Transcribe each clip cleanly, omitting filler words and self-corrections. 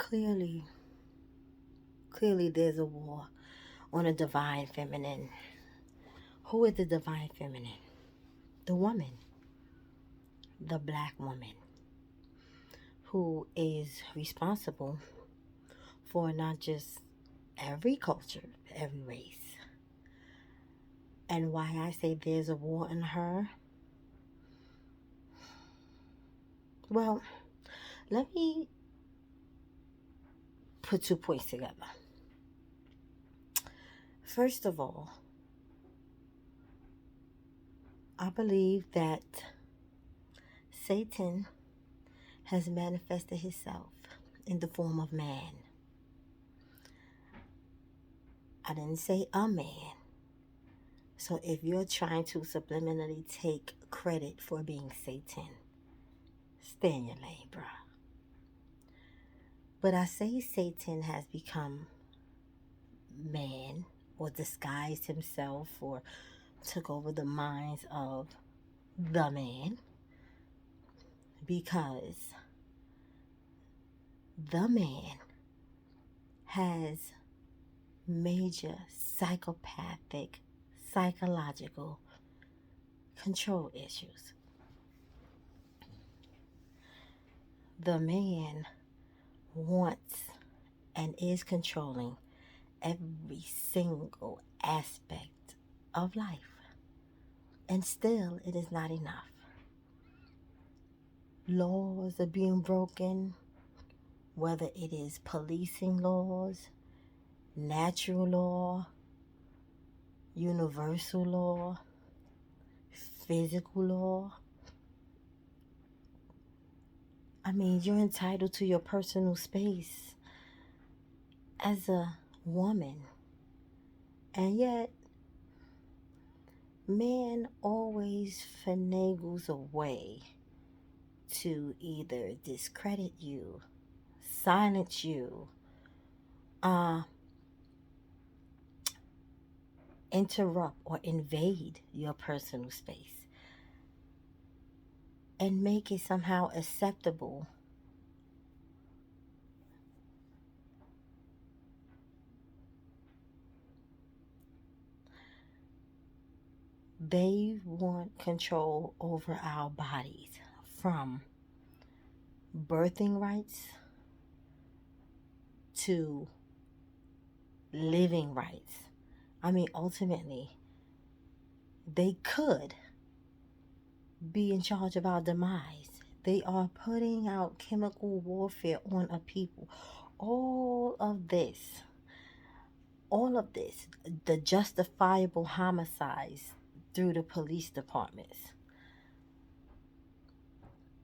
Clearly, clearly there's a war on a divine feminine. Who is the divine feminine? The woman, the black woman, who is responsible for not just every culture, every race. And why I say there's a war in her? Well, let me put 2 points together. First of all, I believe that Satan has manifested himself in the form of man. I didn't say a man. So if you're trying to subliminally take credit for being Satan, stay in your lane, bruh. But I say Satan has become man or disguised himself or took over the minds of the man because the man has major psychopathic, psychological control issues. The man wants and is controlling every single aspect of life. And still, it is not enough. Laws are being broken, whether it is policing laws, natural law, universal law, physical law. I mean, you're entitled to your personal space as a woman. And yet, man always finagles a way to either discredit you, silence you, interrupt or invade your personal space, and make it somehow acceptable they want control over our bodies, from birthing rights to living rights. I mean, ultimately, they could be in charge of our demise. They are putting out chemical warfare on a people. All of this, the justifiable homicides through the police departments,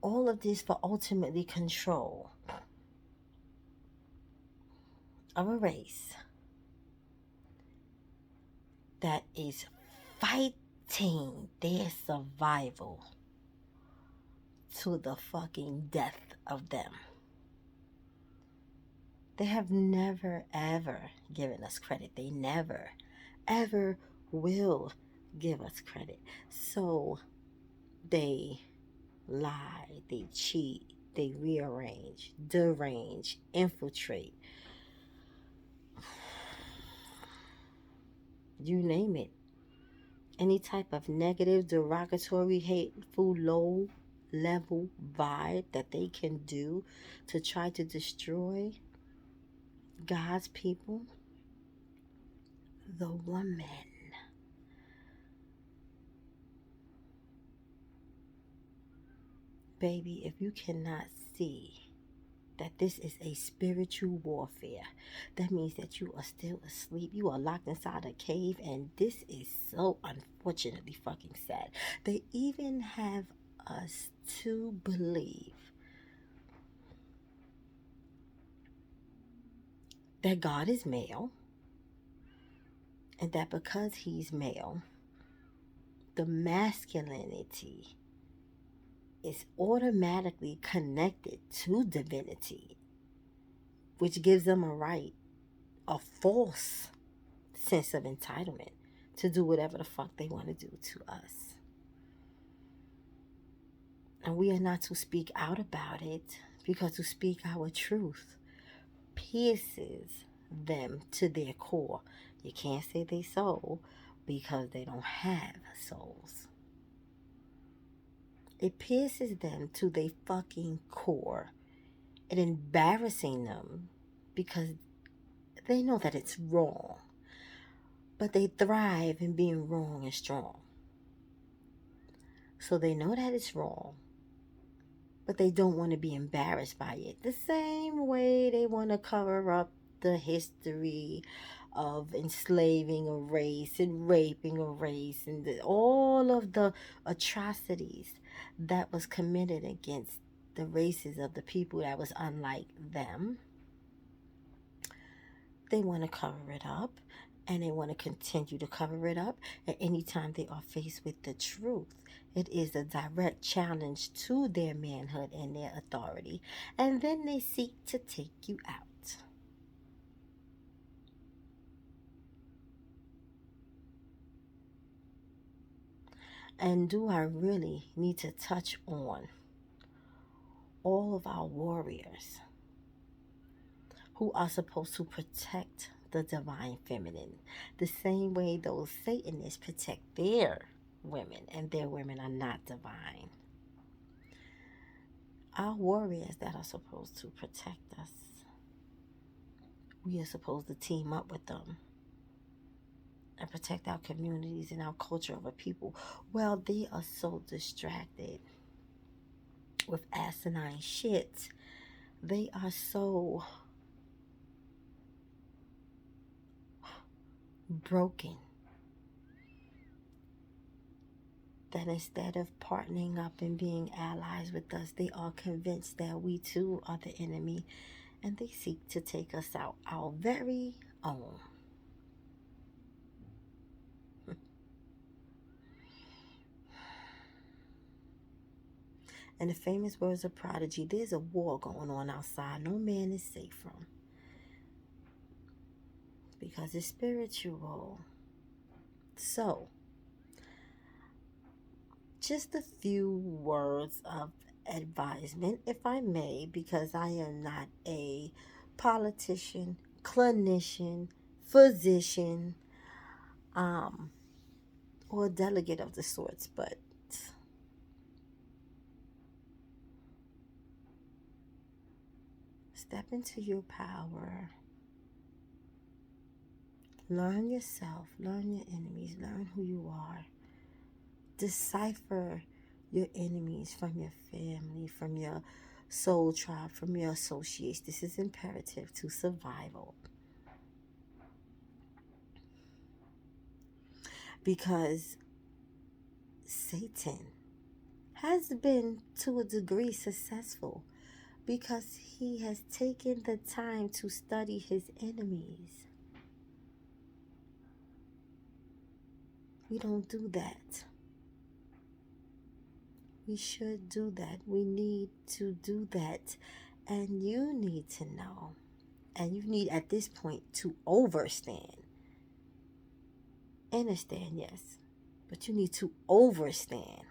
all of this for ultimately control of a race that is fighting their survival to the fucking death of them. They have never ever given us credit. They never ever will give us credit. So they lie, they cheat, they rearrange, derange, infiltrate. You name it. Any type of negative, derogatory, hateful, low level vibe that they can do to try to destroy God's people, the woman. Baby, if you cannot see that this is a spiritual warfare, that means that you are still asleep. You are locked inside a cave, and this is so unfortunately fucking sad. They even have us to believe that God is male, and that because he's male, the masculinity is automatically connected to divinity, which gives them a right, a false sense of entitlement to do whatever the fuck they want to do to us. And we are not to speak out about it, because to speak our truth pierces them to their core. You can't say they soul because they don't have souls. It pierces them to their fucking core and embarrassing them because they know that it's wrong. But they thrive in being wrong and strong. So they know that it's wrong, but they don't want to be embarrassed by it. The same way they want to cover up the history of enslaving a race and raping a race and all of the atrocities that was committed against the races of the people that was unlike them. They want to cover it up, and they want to continue to cover it up. And anytime they are faced with the truth, it is a direct challenge to their manhood and their authority. And then they seek to take you out. And do I really need to touch on all of our warriors who are supposed to protect the divine feminine, the same way those Satanists protect their women, and their women are not divine? Our warriors that are supposed to protect us, we are supposed to team up with them and protect our communities and our culture of a people. Well, they are so distracted with asinine shit. They are so broken that instead of partnering up and being allies with us, they are convinced that we too are the enemy, and they seek to take us out, our very own. In the famous words of Prodigy, there's a war going on outside no man is safe from, because it's spiritual. So, just a few words of advisement, if I may, because I am not a politician, clinician, physician, or a delegate of the sorts, but step into your power. Learn yourself, learn your enemies, learn who you are. Decipher your enemies from your family, from your soul tribe, from your associates. This is imperative to survival. Because Satan has been to a degree successful because he has taken the time to study his enemies. We don't do that. We should do that. We need to do that. And you need to know. And you need at this point to overstand. Understand, yes. But you need to overstand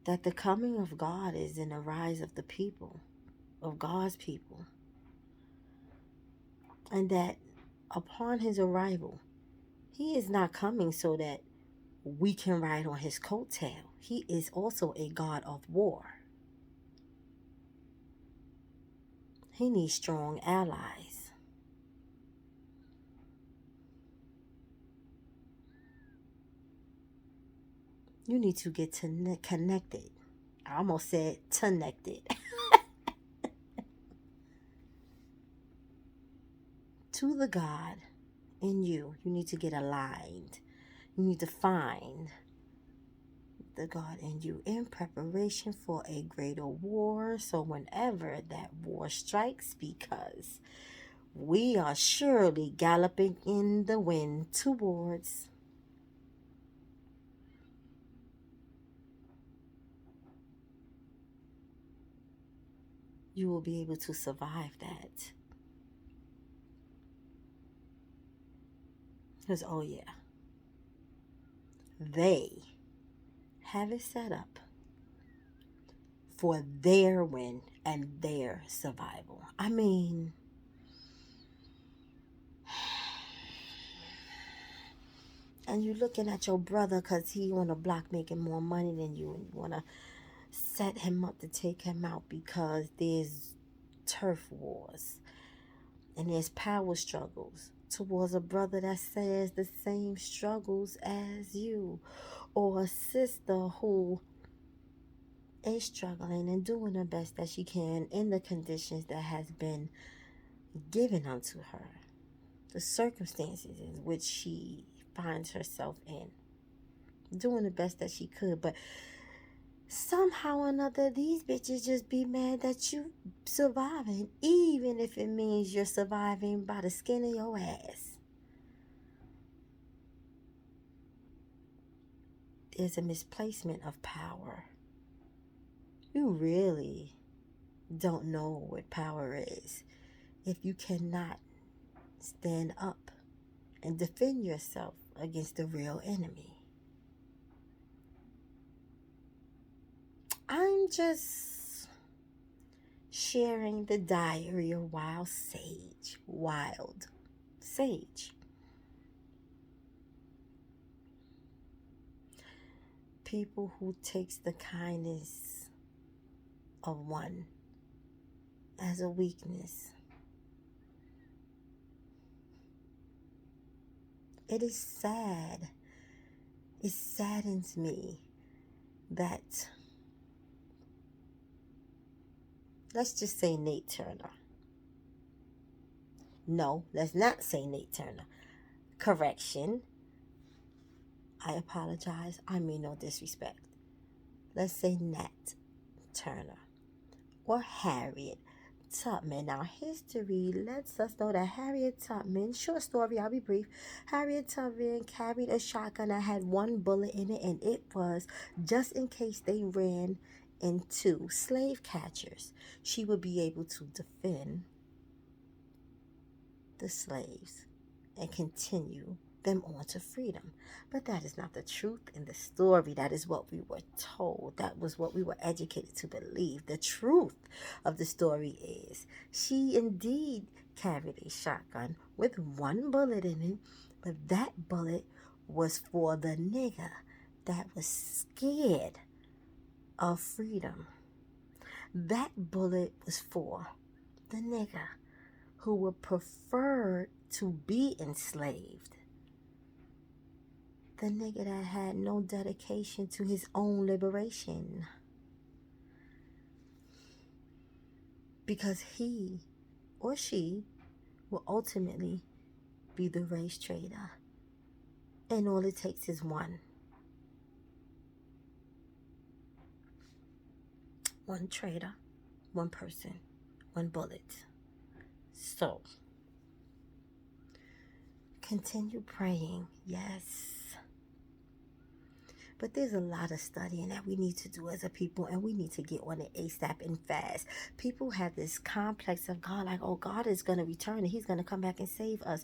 that the coming of God is in the rise of the people, of God's people. And that upon his arrival, he is not coming so that we can ride on his coattail. He is also a God of war. He needs strong allies. You need to get connected. I almost said connected. To the God in you. You need to get aligned. You need to find the God in you in preparation for a greater war. So whenever that war strikes, because we are surely galloping in the wind towards you will be able to survive that. Because, oh yeah, they have it set up for their win and their survival. I mean, and you looking at your brother because he on the block making more money than you, and you want to set him up to take him out because there's turf wars and there's power struggles towards a brother that says the same struggles as you, or a sister who is struggling and doing the best that she can in the conditions that has been given unto her, the circumstances in which she finds herself in, doing the best that she could. But somehow or another, these bitches just be mad that you surviving, even if it means you're surviving by the skin of your ass. There's a misplacement of power. You really don't know what power is if you cannot stand up and defend yourself against the real enemy. I'm just sharing the diary of Wild Sage. Wild Sage. People who takes the kindness of one as a weakness. It is sad. It saddens me that, let's just say Nate Turner. No, let's not say Nate Turner. Correction. I apologize. I mean no disrespect. Let's say Nat Turner or Harriet Tubman. Now, history lets us know that Harriet Tubman, short story, I'll be brief. Harriet Tubman carried a shotgun that had one bullet in it, and it was just in case they ran into slave catchers. She would be able to defend the slaves and continue them on to freedom. But that is not the truth in the story. That is what we were told. That was what we were educated to believe. The truth of the story is she indeed carried a shotgun with one bullet in it, but that bullet was for the nigger that was scared of freedom. That bullet was for the nigger who would prefer to be enslaved. The nigga that had no dedication to his own liberation. Because he or she will ultimately be the race trader. And all it takes is one. One trader, one person, one bullet. So, continue praying, yes. But there's a lot of studying that we need to do as a people, and we need to get on it ASAP and fast. People have this complex of God, like, oh, God is going to return and he's going to come back and save us.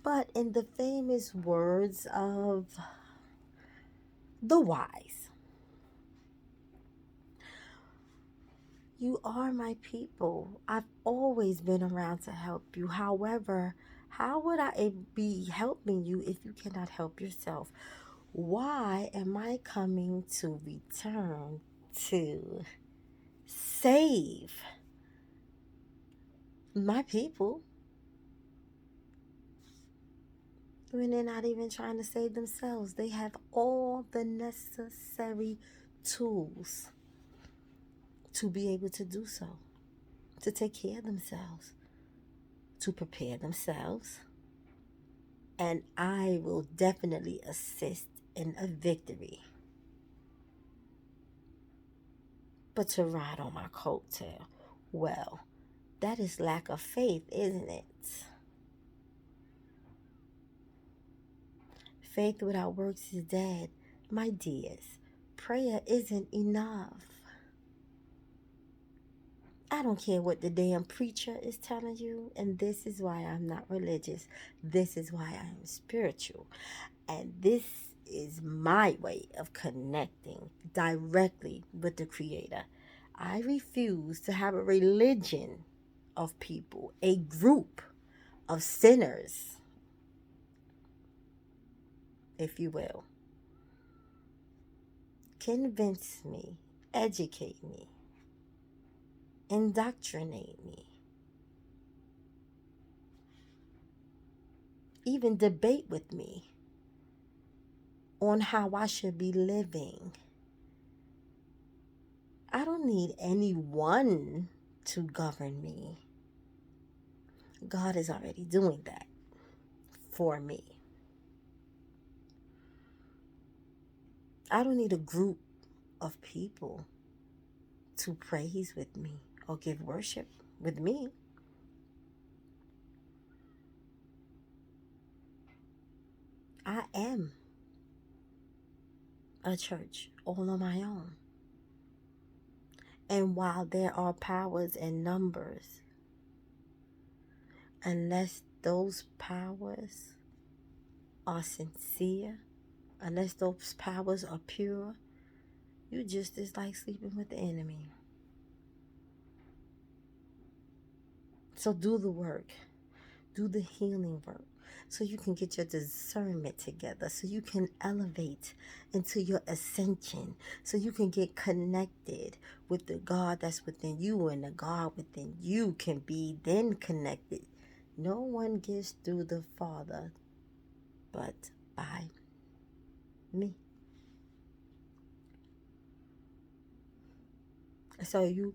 But in the famous words of the wise, you are my people. I've always been around to help you. However, how would I be helping you if you cannot help yourself? Why am I coming to return to save my people when they're not even trying to save themselves? They have all the necessary tools to be able to do so, to take care of themselves, to prepare themselves. And I will definitely assist in a victory. But to ride on my coattail, well, that is lack of faith, isn't it? Faith without works is dead. My dears, prayer isn't enough. I don't care what the damn preacher is telling you, and this is why I'm not religious. This is why I'm spiritual. And this is my way of connecting directly with the Creator. I refuse to have a religion of people, a group of sinners, if you will, convince me, educate me, indoctrinate me, even debate with me on how I should be living. I don't need anyone to govern me. God is already doing that for me. I don't need a group of people to praise with me or give worship with me. I am a church all on my own. And while there are powers in numbers, unless those powers are sincere, unless those powers are pure, you just as like sleeping with the enemy. So do the work. Do the healing work. So you can get your discernment together. So you can elevate into your ascension. So you can get connected with the God that's within you. And the God within you can be then connected. No one gets through the Father but by me. So you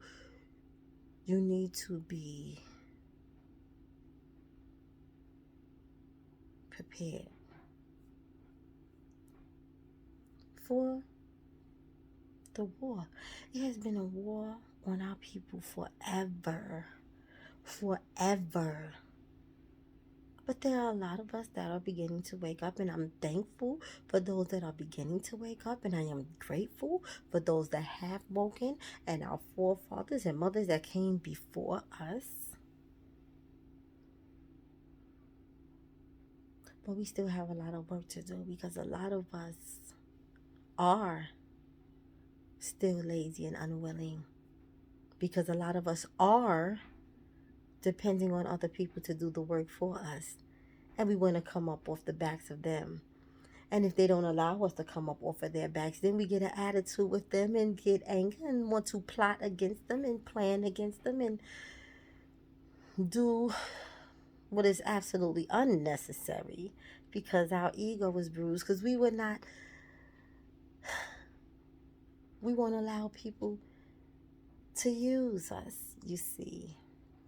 need to be prepared for the war. It has been a war on our people forever. Forever. But there are a lot of us that are beginning to wake up, and I'm thankful for those that are beginning to wake up, and I am grateful for those that have woken, and our forefathers and mothers that came before us. But we still have a lot of work to do because a lot of us are still lazy and unwilling. Because a lot of us are depending on other people to do the work for us. And we want to come up off the backs of them. And if they don't allow us to come up off of their backs, then we get an attitude with them and get angry and want to plot against them and plan against them and do what is absolutely unnecessary because our ego was bruised, because we won't allow people to use us, you see.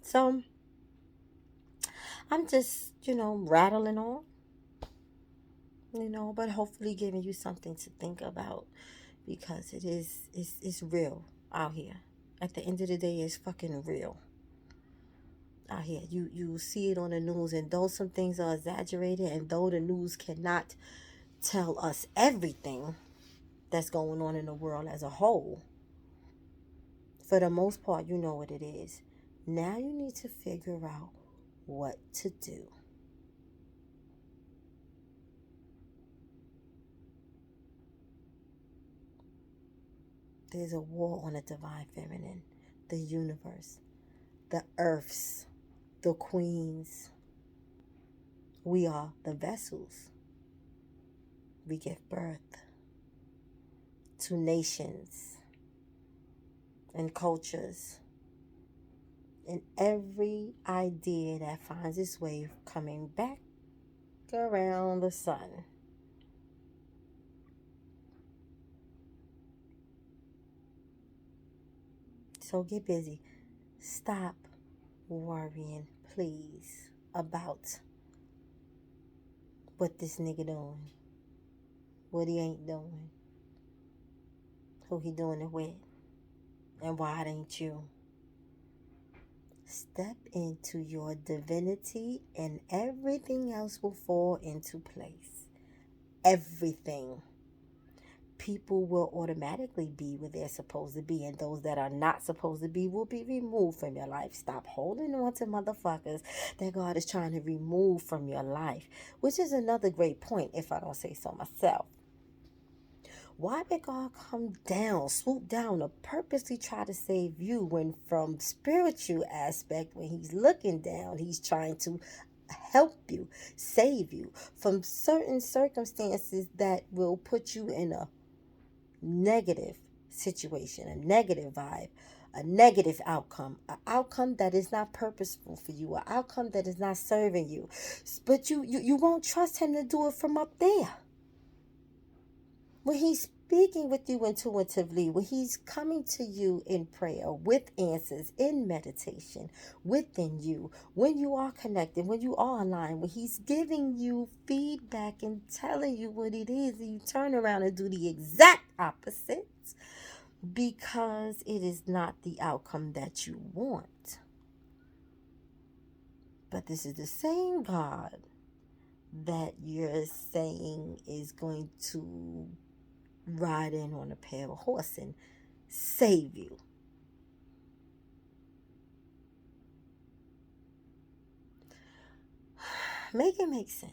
So I'm just, rattling on, but hopefully giving you something to think about, because it's real out here. At the end of the day, it's fucking real out here. You see it on the news, and though some things are exaggerated, and though the news cannot tell us everything that's going on in the world as a whole, for the most part, you know what it is. Now you need to figure out what to do. There's a war on the divine feminine, the universe, the earths, the queens. We are the vessels. We give birth to nations and cultures and every idea that finds its way coming back around the sun. So get busy. Stop worrying, please, about what this nigga doing, what he ain't doing, who he doing it with, and why it ain't you. Step into your divinity and everything else will fall into place. Everything. People will automatically be where they're supposed to be, and those that are not supposed to be will be removed from your life. Stop holding on to motherfuckers that God is trying to remove from your life, which is another great point, if I don't say so myself. Why did God come down, swoop down to purposely try to save you when from spiritual aspect, when he's looking down, he's trying to help you, save you from certain circumstances that will put you in a negative situation, a negative vibe, a negative outcome, an outcome that is not purposeful for you, an outcome that is not serving you. But you won't trust him to do it from up there. When he's speaking with you intuitively, when he's coming to you in prayer, with answers, in meditation, within you, when you are connected, when you are online, when he's giving you feedback and telling you what it is, and you turn around and do the exact opposite because it is not the outcome that you want. But this is the same God that you're saying is going to ride in on a pair of horse and save you. Make it make sense.